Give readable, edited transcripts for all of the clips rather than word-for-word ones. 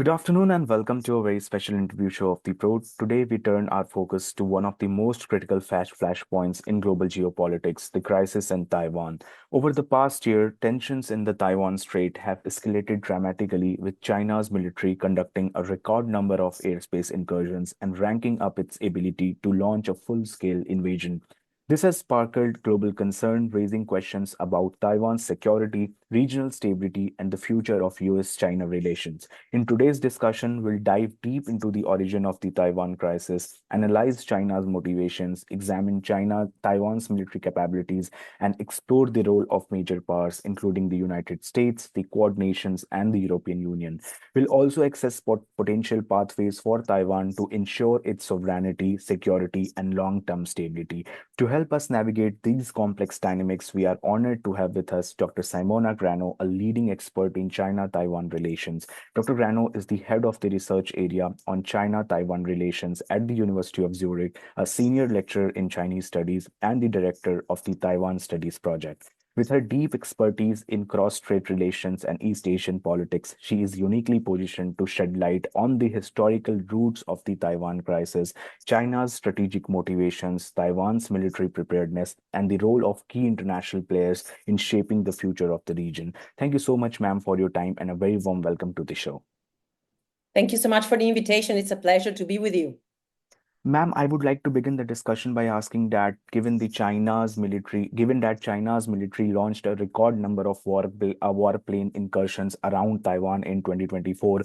Good afternoon and welcome to a very special interview show of the Prode. Today, we turn our focus to one of the most critical flashpoints in global geopolitics, the crisis in Taiwan. Over the past year, tensions in the Taiwan Strait have escalated dramatically, with China's military conducting a record number of airspace incursions and ranking up its ability to launch a full-scale invasion. This has sparkled global concern, raising questions about Taiwan's security, regional stability, and the future of U.S. China relations. In today's discussion, we'll dive deep into the origin of the Taiwan crisis, analyze China's motivations, examine Taiwan's military capabilities, and explore the role of major powers, including the United States, the Quad nations, and the European Union. We'll also assess potential pathways for Taiwan to ensure its sovereignty, security, and long-term stability. To help us navigate these complex dynamics, we are honored to have with us Dr. Simona Grano, a leading expert in China-Taiwan relations. Dr. Grano is the head of the research area on China-Taiwan relations at the University of Zurich, a senior lecturer in Chinese studies, and the director of the Taiwan Studies Project. With her deep expertise in cross-strait relations and East Asian politics, she is uniquely positioned to shed light on the historical roots of the Taiwan crisis, China's strategic motivations, Taiwan's military preparedness, and the role of key international players in shaping the future of the region. Thank you so much, ma'am, for your time and a very warm welcome to the show. Thank you so much for the invitation. It's a pleasure to be with you. Ma'am, I would like to begin the discussion by asking that given that China's military launched a record number of warplane incursions around Taiwan in 2024,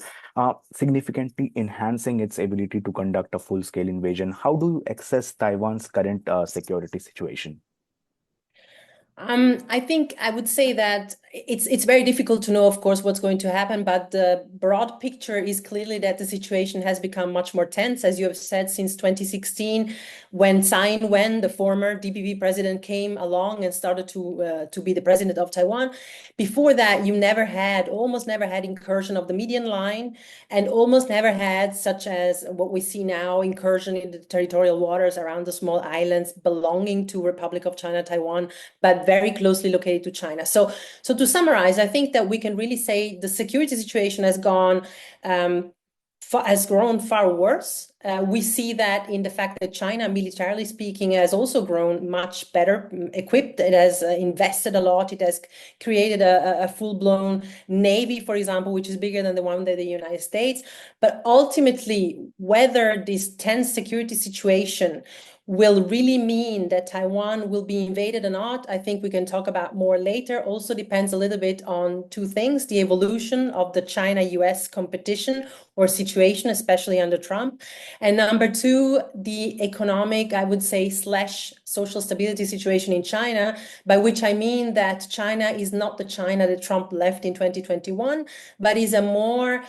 significantly enhancing its ability to conduct a full-scale invasion, how do you assess Taiwan's current security situation? I think I would say that it's very difficult to know, of course, what's going to happen, but the broad picture is clearly that the situation has become much more tense, as you have said, since 2016, when Tsai Ing-wen, the former DPP president, came along and started to be the president of Taiwan. Before that, you almost never had incursion of the median line, and almost never had, such as what we see now, incursion in the territorial waters around the small islands belonging to Republic of China-Taiwan, but very closely located to China. So to summarize, I think that we can really say the security situation has grown far worse. We see that in the fact that China, militarily speaking, has also grown much better equipped. It has invested a lot. It has created a full-blown navy, for example, which is bigger than the one that the United States. But ultimately, whether this tense security situation will really mean that Taiwan will be invaded or not, I think we can talk about more later. Also depends a little bit on two things: the evolution of the China-US competition or situation, especially under Trump. And number two, the economic, I would say, / social stability situation in China, by which I mean that China is not the China that Trump left in 2021, but is a more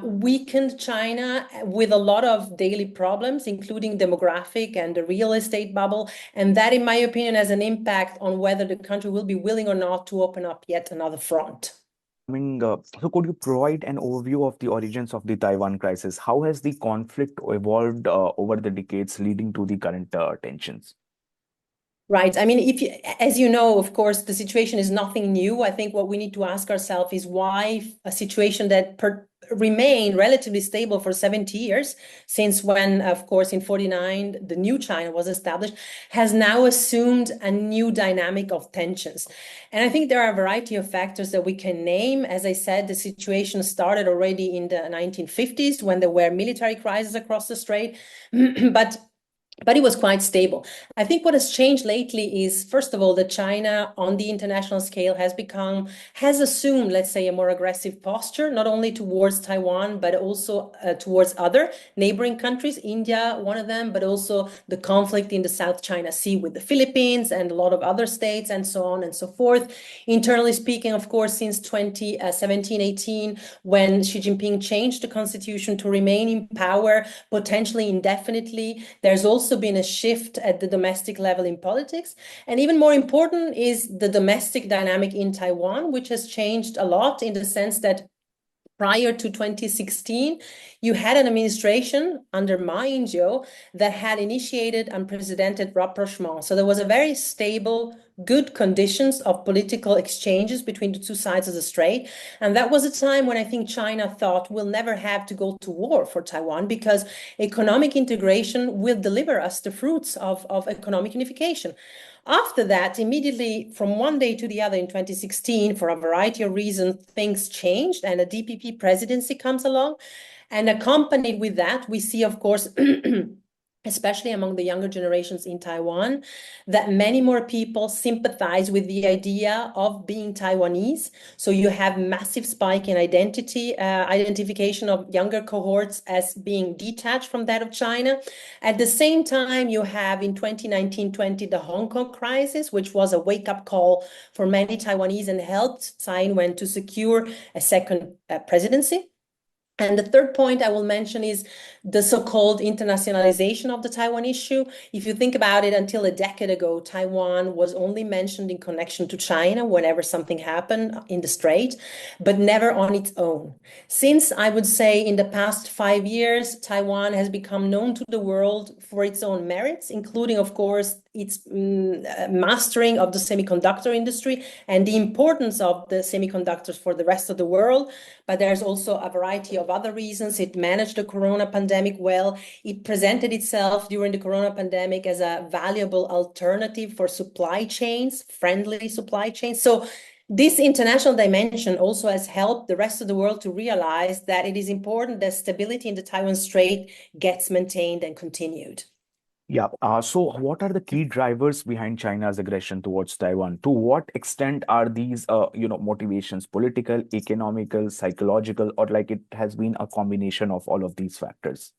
weakened China with a lot of daily problems, including demographic and the real estate bubble. And that, in my opinion, has an impact on whether the country will be willing or not to open up yet another front. So could you provide an overview of the origins of the Taiwan crisis? How has the conflict evolved over the decades leading to the current tensions? Right. I mean, as you know, of course, the situation is nothing new. I think what we need to ask ourselves is why a situation that remained relatively stable for 70 years, since when, of course, in 49, the new China was established, has now assumed a new dynamic of tensions. And I think there are a variety of factors that we can name. As I said, the situation started already in the 1950s when there were military crises across the Strait, but it was quite stable. I think what has changed lately is, first of all, that China on the international scale has assumed, let's say, a more aggressive posture, not only towards Taiwan, but also towards other neighboring countries, India, one of them, but also the conflict in the South China Sea with the Philippines and a lot of other states and so on and so forth. Internally speaking, of course, since 2017, 18, when Xi Jinping changed the constitution to remain in power, potentially indefinitely, there's also been a shift at the domestic level in politics. And even more important is the domestic dynamic in Taiwan, which has changed a lot in the sense that prior to 2016, you had an administration under Ma Ying-jeou that had initiated unprecedented rapprochement. So there was a very stable, good conditions of political exchanges between the two sides of the Strait. And that was a time when I think China thought we'll never have to go to war for Taiwan because economic integration will deliver us the fruits of economic unification. After that, immediately from one day to the other in 2016, for a variety of reasons, things changed and a DPP presidency comes along. And accompanied with that, we see, of course, especially among the younger generations in Taiwan, that many more people sympathize with the idea of being Taiwanese. So you have massive spike in identification of younger cohorts as being detached from that of China. At the same time, you have in 2019-20 the Hong Kong crisis, which was a wake-up call for many Taiwanese and helped Tsai Ing-wen to secure a second presidency. And the third point I will mention is the so-called internationalization of the Taiwan issue. If you think about it, until a decade ago, Taiwan was only mentioned in connection to China whenever something happened in the Strait, but never on its own. Since I would say in the past 5 years, Taiwan has become known to the world for its own merits, including, of course, its mastering of the semiconductor industry and the importance of the semiconductors for the rest of the world. But there's also a variety of other reasons. It managed the corona pandemic well. It presented itself during the corona pandemic as a valuable alternative for supply chains, friendly supply chains. So this international dimension also has helped the rest of the world to realize that it is important that stability in the Taiwan Strait gets maintained and continued. Yeah. So what are the key drivers behind China's aggression towards Taiwan? To what extent are these, motivations political, economical, psychological, or like it has been a combination of all of these factors?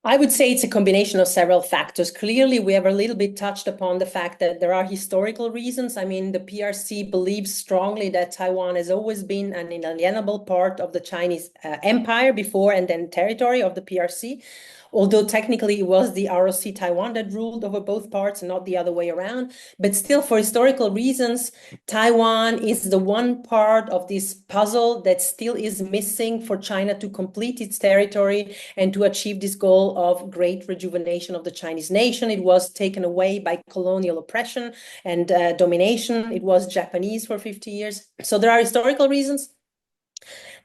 I would say it's a combination of several factors. Clearly, we have a little bit touched upon the fact that there are historical reasons. I mean, the PRC believes strongly that Taiwan has always been an inalienable part of the Chinese empire before and then territory of the PRC. Although technically it was the ROC Taiwan that ruled over both parts and not the other way around. But still, for historical reasons, Taiwan is the one part of this puzzle that still is missing for China to complete its territory and to achieve this goal of great rejuvenation of the Chinese nation. It was taken away by colonial oppression and domination. It was Japanese for 50 years. So there are historical reasons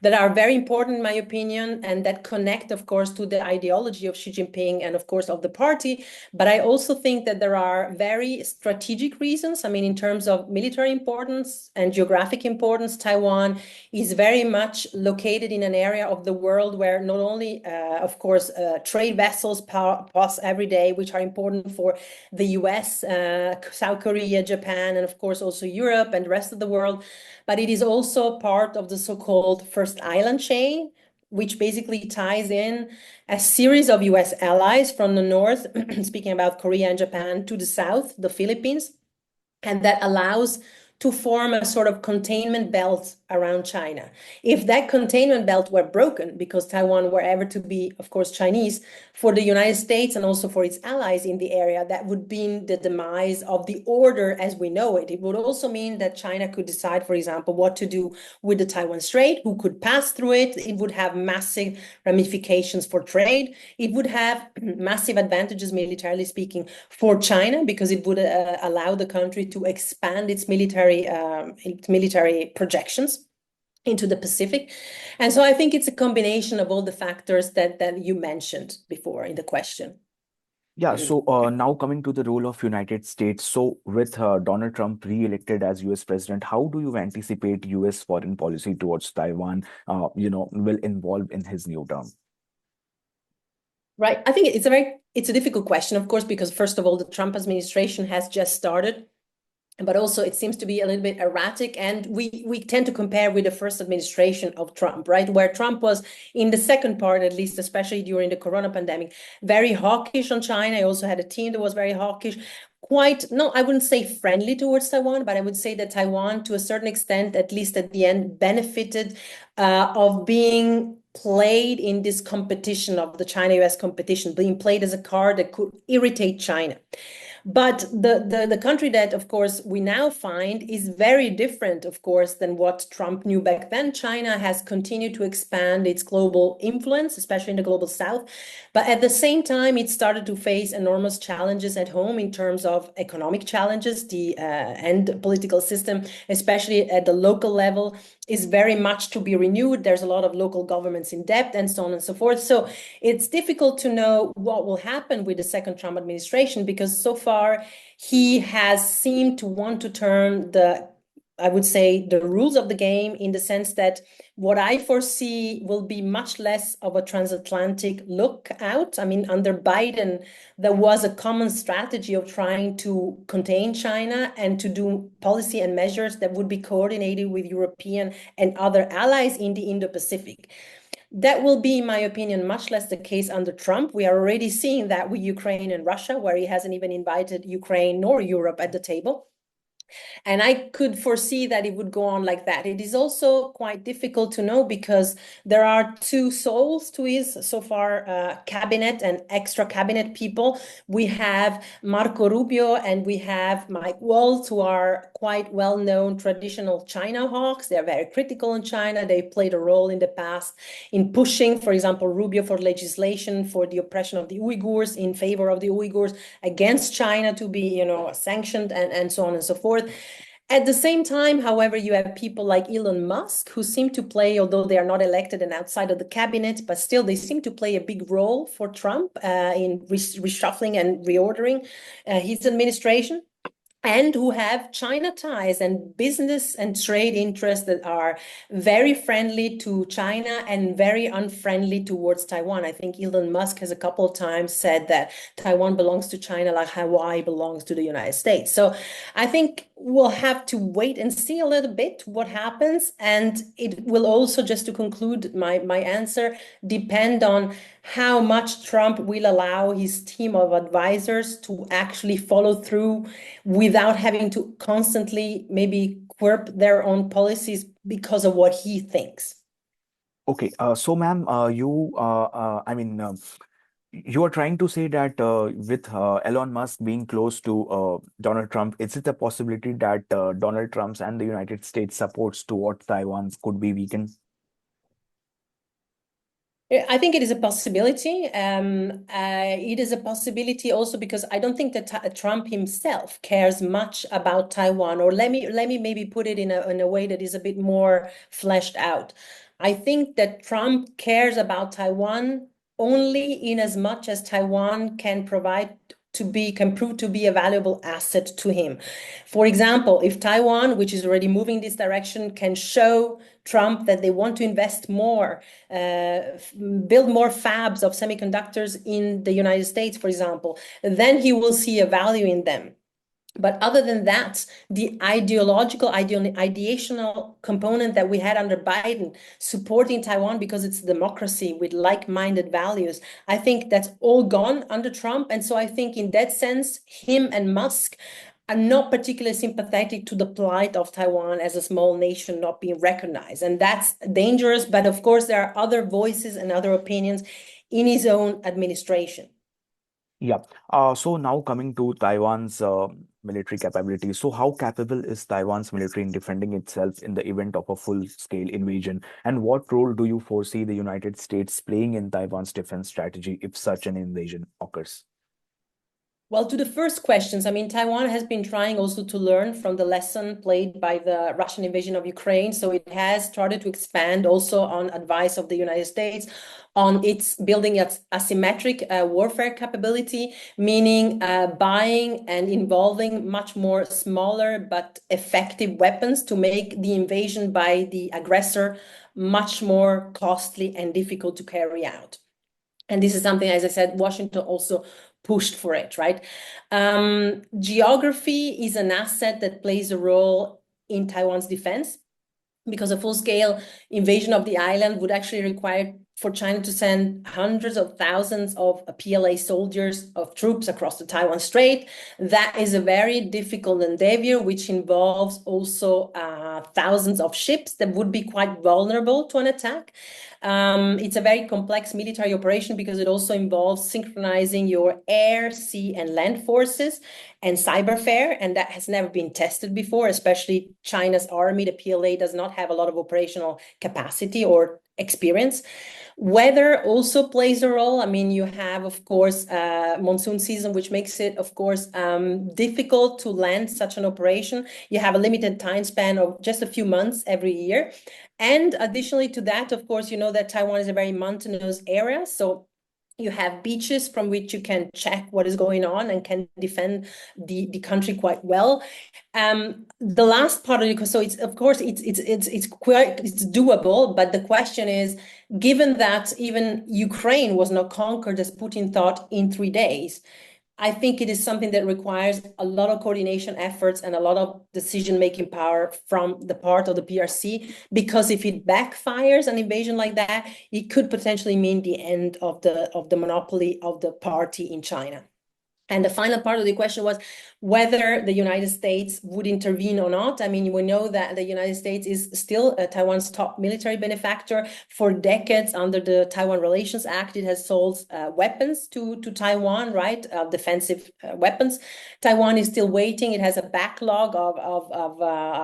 that are very important, in my opinion, and that connect, of course, to the ideology of Xi Jinping and, of course, of the party. But I also think that there are very strategic reasons. I mean, in terms of military importance and geographic importance, Taiwan is very much located in an area of the world where not only, of course, trade vessels pass every day, which are important for the U.S., South Korea, Japan, and, of course, also Europe and the rest of the world, but it is also part of the so-called First Island chain, which basically ties in a series of U.S. allies from the north, speaking about Korea and Japan, to the south, the Philippines, and that allows to form a sort of containment belt around China. If that containment belt were broken, because Taiwan were ever to be, of course, Chinese, for the United States and also for its allies in the area, that would mean the demise of the order as we know it. It would also mean that China could decide, for example, what to do with the Taiwan Strait, who could pass through it. It would have massive ramifications for trade. It would have massive advantages, militarily speaking, for China, because it would allow the country to expand its military projections into the Pacific. And so I think it's a combination of all the factors that you mentioned before in the question. Yeah, so now coming to the role of United States. So with Donald Trump re-elected as US president, how do you anticipate US foreign policy towards Taiwan, will evolve in his new term? Right. I think it's a difficult question, of course, because first of all, the Trump administration has just started, but also it seems to be a little bit erratic. And we tend to compare with the first administration of Trump, right? Where Trump was in the second part, at least, especially during the corona pandemic, very hawkish on China. I also had a team that was very hawkish, I wouldn't say friendly towards Taiwan, but I would say that Taiwan, to a certain extent, at least at the end, benefited of being played in this competition of the China-US competition, being played as a card that could irritate China. But the country that, of course, we now find is very different, of course, than what Trump knew back then. China has continued to expand its global influence, especially in the global south. But at the same time, it started to face enormous challenges at home in terms of economic challenges. And political system, especially at the local level, is very much to be renewed. There's a lot of local governments in debt and so on and so forth. So it's difficult to know what will happen with the second Trump administration, because so far he has seemed to want to turn I would say, the rules of the game, in the sense that what I foresee will be much less of a transatlantic look out. I mean, under Biden, there was a common strategy of trying to contain China and to do policy and measures that would be coordinated with European and other allies in the Indo-Pacific. That will be, in my opinion, much less the case under Trump. We are already seeing that with Ukraine and Russia, where he hasn't even invited Ukraine nor Europe at the table. And I could foresee that it would go on like that. It is also quite difficult to know, because there are two souls to his so far cabinet and extra cabinet people. We have Marco Rubio and we have Mike Waltz, who are quite well-known traditional China hawks. They're very critical in China. They played a role in the past in pushing, for example, Rubio for legislation for the oppression of the Uyghurs, in favor of the Uyghurs, against China to be, sanctioned, and so on and so forth. At the same time, however, you have people like Elon Musk, who seem to play, although they are not elected and outside of the cabinet, but still they seem to play a big role for Trump in reshuffling and reordering his administration, and who have China ties and business and trade interests that are very friendly to China and very unfriendly towards Taiwan. I think Elon Musk has a couple of times said that Taiwan belongs to China like Hawaii belongs to the United States. So I think we'll have to wait and see a little bit what happens. And it will also, just to conclude my answer, depend on how much Trump will allow his team of advisors to actually follow through without having to constantly maybe quirk their own policies because of what he thinks. Okay, so ma'am, you are trying to say that with Elon Musk being close to Donald Trump, is it a possibility that Donald Trump's and the United States supports toward Taiwan could be weakened? I think it is a possibility. It is a possibility also because I don't think that Trump himself cares much about Taiwan. Or let me maybe put it in a way that is a bit more fleshed out. I think that Trump cares about Taiwan only in as much as Taiwan can prove to be a valuable asset to him. For example, if Taiwan, which is already moving this direction, can show Trump that they want to invest more, build more fabs of semiconductors in the United States, for example, then he will see a value in them. But other than that, the ideational component that we had under Biden, supporting Taiwan because it's a democracy with like-minded values, I think that's all gone under Trump. And so I think in that sense, him and Musk are not particularly sympathetic to the plight of Taiwan as a small nation not being recognized. And that's dangerous. But of course, there are other voices and other opinions in his own administration. Yeah. So now coming to Taiwan's military capabilities. So how capable is Taiwan's military in defending itself in the event of a full-scale invasion? And what role do you foresee the United States playing in Taiwan's defense strategy if such an invasion occurs? Well, to the first questions, I mean, Taiwan has been trying also to learn from the lesson played by the Russian invasion of Ukraine. So it has started to expand also on advice of the United States on its building its asymmetric warfare capability, meaning buying and involving much more smaller but effective weapons to make the invasion by the aggressor much more costly and difficult to carry out. And this is something, as I said, Washington also pushed for it, right? Geography is an asset that plays a role in Taiwan's defense, because a full-scale invasion of the island would actually require for China to send hundreds of thousands of PLA soldiers, of troops across the Taiwan Strait. That is a very difficult endeavor, which involves also thousands of ships that would be quite vulnerable to an attack. It's a very complex military operation because it also involves synchronizing your air, sea, and land forces and cyberfare, and that has never been tested before, especially China's army. The PLA does not have a lot of operational capacity or experience. Weather also plays a role. I mean, you have, of course, monsoon season, which makes it, of course, difficult to land such an operation. You have a limited time span of just a few months every year. And additionally to that, of course, you know that Taiwan is a very mountainous area. So you have beaches from which you can check what is going on and can defend the country quite well. The last part of it, so it's of course it's quite it's doable, but the question is, given that even Ukraine was not conquered as Putin thought in 3 days, I think it is something that requires a lot of coordination efforts and a lot of decision-making power from the part of the PRC, because if it backfires an invasion like that, it could potentially mean the end of the monopoly of the party in China. And the final part of the question was whether the United States would intervene or not. I mean, we know that the United States is still Taiwan's top military benefactor. For decades, under the Taiwan Relations Act, it has sold weapons to Taiwan, right? Defensive weapons. Taiwan is still waiting. It has a backlog of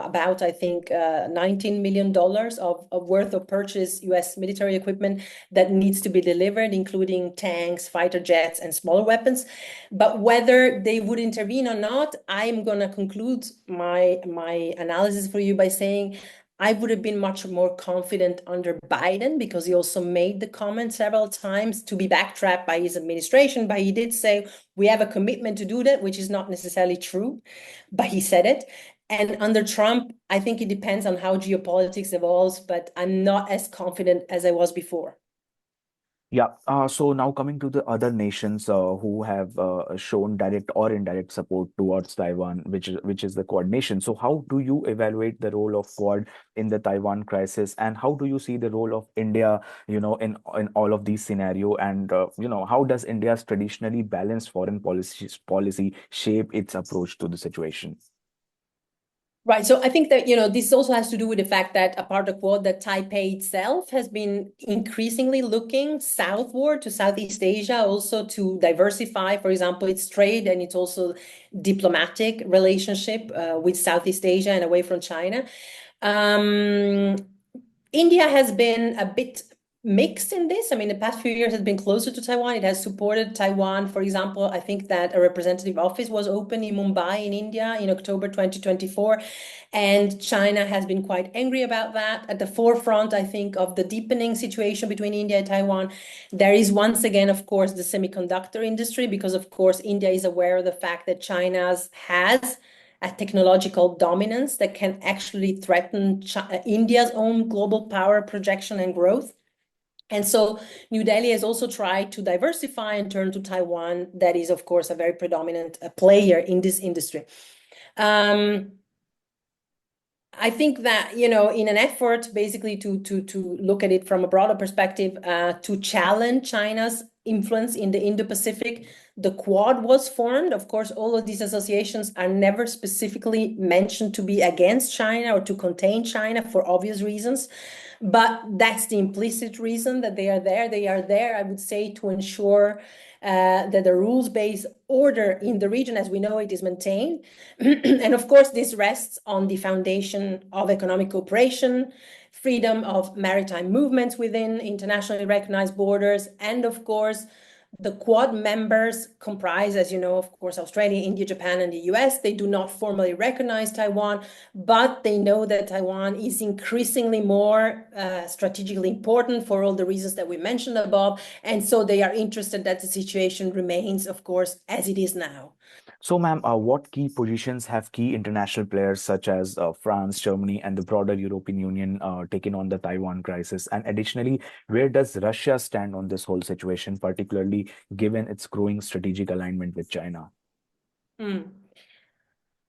about, I think, $19 million of worth of purchased U.S. military equipment that needs to be delivered, including tanks, fighter jets, and smaller weapons. But whether they would intervene or not, I'm going to conclude my analysis for you by saying I would have been much more confident under Biden, because he also made the comment several times to be backtracked by his administration. But he did say, we have a commitment to do that, which is not necessarily true, but he said it. And under Trump, I think it depends on how geopolitics evolves, but I'm not as confident as I was before. Yeah, so now coming to the other nations who have shown direct or indirect support towards Taiwan, which is the Quad nation. So how do you evaluate the role of Quad in the Taiwan crisis, and how do you see the role of India, in all of these scenario, and how does India's traditionally balanced foreign policy shape its approach to the situation? Right. So I think that, this also has to do with the fact that, apart of the Quad, that Taipei itself has been increasingly looking southward to Southeast Asia, also to diversify, for example, its trade and its also diplomatic relationship with Southeast Asia and away from China. India has been a bit mixed in this. I mean, the past few years has been closer to Taiwan. It has supported Taiwan. For example, I think that a representative office was opened in Mumbai in India in October 2024. And China has been quite angry about that. At the forefront, I think, of the deepening situation between India and Taiwan, there is once again, of course, the semiconductor industry, because, of course, India is aware of the fact that China's has a technological dominance that can actually threaten India's own global power projection and growth. And so New Delhi has also tried to diversify and turn to Taiwan. That is, of course, a very predominant player in this industry. I think that, in an effort basically to look at it from a broader perspective, to challenge China's influence in the Indo-Pacific, the Quad was formed. Of course, all of these associations are never specifically mentioned to be against China or to contain China for obvious reasons. But that's the implicit reason that they are there. They are there, I would say, to ensure that the rules-based order in the region, as we know it, is maintained. And of course, this rests on the foundation of economic cooperation, freedom of maritime movements within internationally recognized borders, and of course, the Quad members comprise, as you know, of course, Australia, India, Japan, and the US. They do not formally recognize Taiwan, but they know that Taiwan is increasingly more strategically important for all the reasons that we mentioned above. And so they are interested that the situation remains, of course, as it is now. So, ma'am, what key positions have key international players such as France, Germany, and the broader European Union taken on the Taiwan crisis? And additionally, where does Russia stand on this whole situation, particularly given its growing strategic alignment with China? Mm.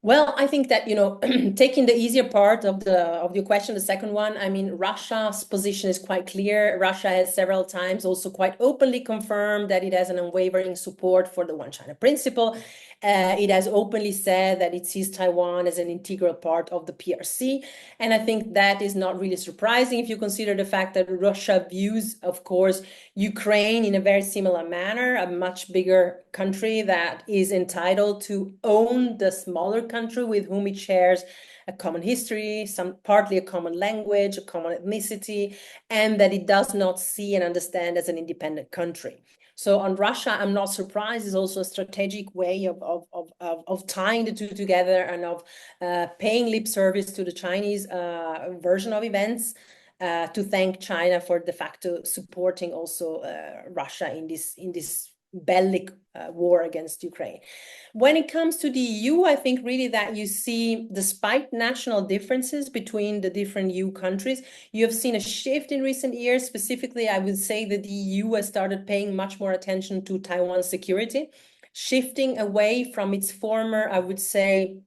Well, I think that, taking the easier part of your question, the second one, I mean, Russia's position is quite clear. Russia has several times also quite openly confirmed that it has an unwavering support for the One China principle. It has openly said that it sees Taiwan as an integral part of the PRC. And I think that is not really surprising if you consider the fact that Russia views, of course, Ukraine in a very similar manner, a much bigger country that is entitled to own the smaller country with whom it shares a common history, partly a common language, a common ethnicity, and that it does not see and understand as an independent country. So on Russia, I'm not surprised. It's also a strategic way of tying the two together and of paying lip service to the Chinese version of events, to thank China for de facto supporting also Russia in this bellic war against Ukraine. When it comes to the EU, I think really that you see, despite national differences between the different EU countries, you have seen a shift in recent years. Specifically, I would say that the EU has started paying much more attention to Taiwan's security, shifting away from its former, I would say,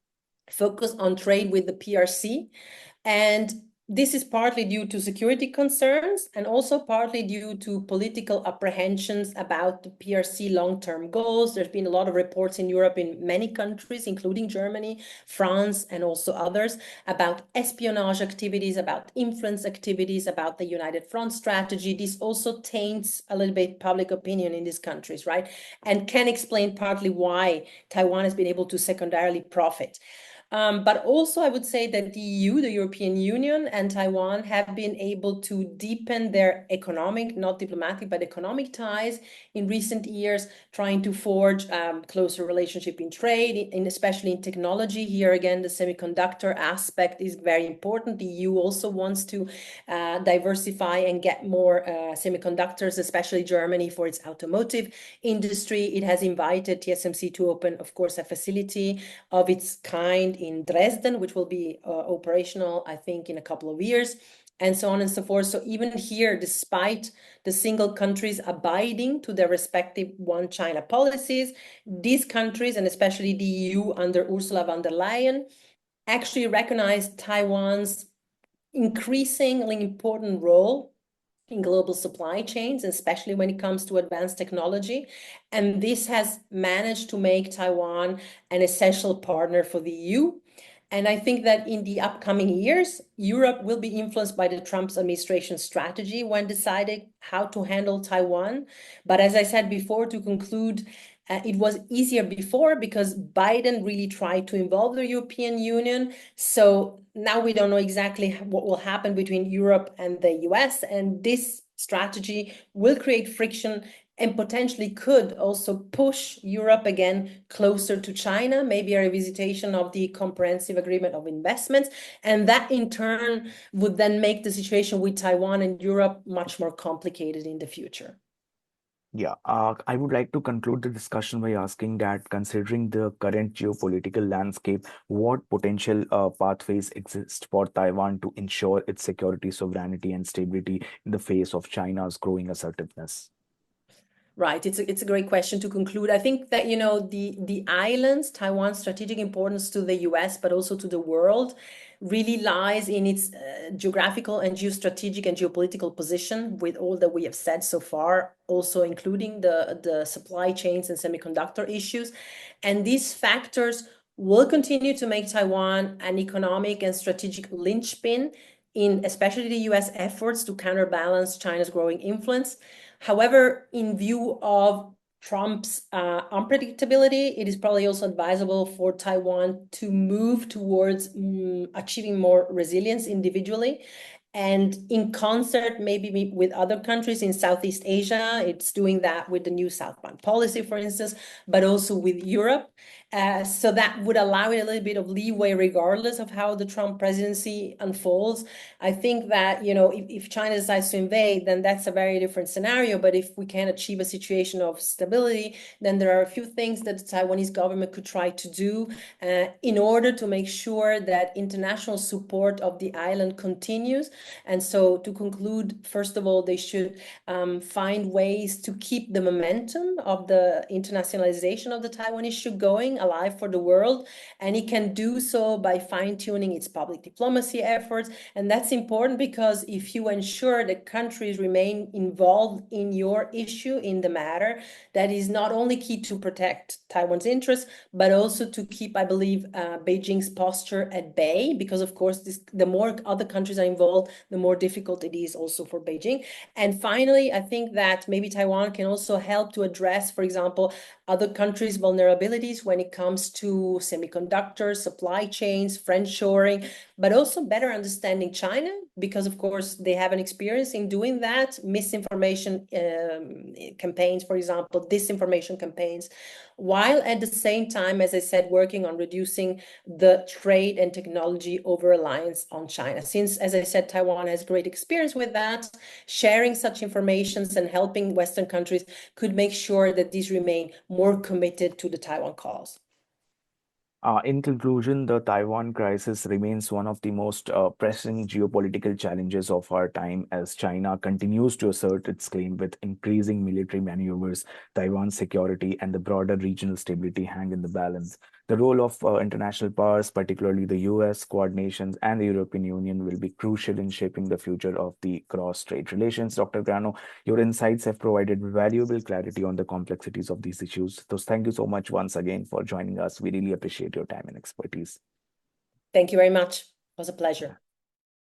focus on trade with the PRC. And this is partly due to security concerns and also partly due to political apprehensions about the PRC long-term goals. There's been a lot of reports in Europe, in many countries, including Germany, France, and also others, about espionage activities, about influence activities, about the United Front strategy. This also taints a little bit public opinion in these countries, right? And can explain partly why Taiwan has been able to secondarily profit. But also, I would say that the EU, the European Union, and Taiwan have been able to deepen their economic, not diplomatic, but economic ties in recent years, trying to forge closer relationship in trade, especially in technology. Here again, the semiconductor aspect is very important. The EU also wants to diversify and get more semiconductors, especially Germany, for its automotive industry. It has invited TSMC to open, of course, a facility of its kind in Dresden, which will be operational, I think, in a couple of years, and so on and so forth. So even here, despite the single countries abiding to their respective one China policies, these countries, and especially the EU under Ursula von der Leyen, actually recognize Taiwan's increasingly important role in global supply chains, especially when it comes to advanced technology. And this has managed to make Taiwan an essential partner for the EU. And I think that in the upcoming years, Europe will be influenced by the Trump administration strategy when deciding how to handle Taiwan. But as I said before, to conclude, it was easier before because Biden really tried to involve the European Union. So now we don't know exactly what will happen between Europe and the US. And this strategy will create friction and potentially could also push Europe again closer to China, maybe a revisitation of the comprehensive agreement of investments. And that in turn would then make the situation with Taiwan and Europe much more complicated in the future. Yeah, I would like to conclude the discussion by asking that considering the current geopolitical landscape, what potential pathways exist for Taiwan to ensure its security, sovereignty, and stability in the face of China's growing assertiveness? Right. It's a great question to conclude. I think that, the islands, Taiwan's strategic importance to the US, but also to the world, really lies in its geographical and geostrategic and geopolitical position, with all that we have said so far, also including the supply chains and semiconductor issues. And these factors will continue to make Taiwan an economic and strategic linchpin in especially the US efforts to counterbalance China's growing influence. However, in view of Trump's unpredictability, it is probably also advisable for Taiwan to move towards achieving more resilience individually. And in concert, maybe with other countries in Southeast Asia, it's doing that with the new southbound policy, for instance, but also with Europe. So that would allow it a little bit of leeway, regardless of how the Trump presidency unfolds. I think that, if China decides to invade, then that's a very different scenario. But if we can achieve a situation of stability, then there are a few things that the Taiwanese government could try to do in order to make sure that international support of the island continues. And so to conclude, first of all, they should find ways to keep the momentum of the internationalization of the Taiwan issue going. alive for the world, and it can do so by fine-tuning its public diplomacy efforts. And that's important because if you ensure that countries remain involved in your issue, in the matter, that is not only key to protect Taiwan's interests, but also to keep, I believe, Beijing's posture at bay, because of course, the more other countries are involved, the more difficult it is also for Beijing. And finally, I think that maybe Taiwan can also help to address, for example, other countries' vulnerabilities when it comes to semiconductors, supply chains, friendshoring, but also better understanding China, because of course they have an experience in doing that, misinformation campaigns, for example, disinformation campaigns, while at the same time, as I said, working on reducing the trade and technology over-reliance on China. Since, as I said, Taiwan has great experience with that, sharing such informations and helping Western countries could make sure that these remain more committed to the Taiwan cause. In conclusion, the Taiwan crisis remains one of the most pressing geopolitical challenges of our time as China continues to assert its claim with increasing military maneuvers. Taiwan's security and the broader regional stability hang in the balance. The role of international powers, particularly the U.S., Quad nations, and the European Union, will be crucial in shaping the future of the cross-strait relations. Dr. Grano, your insights have provided valuable clarity on the complexities of these issues. So thank you so much once again for joining us. We really appreciate your time and expertise. Thank you very much. It was a pleasure.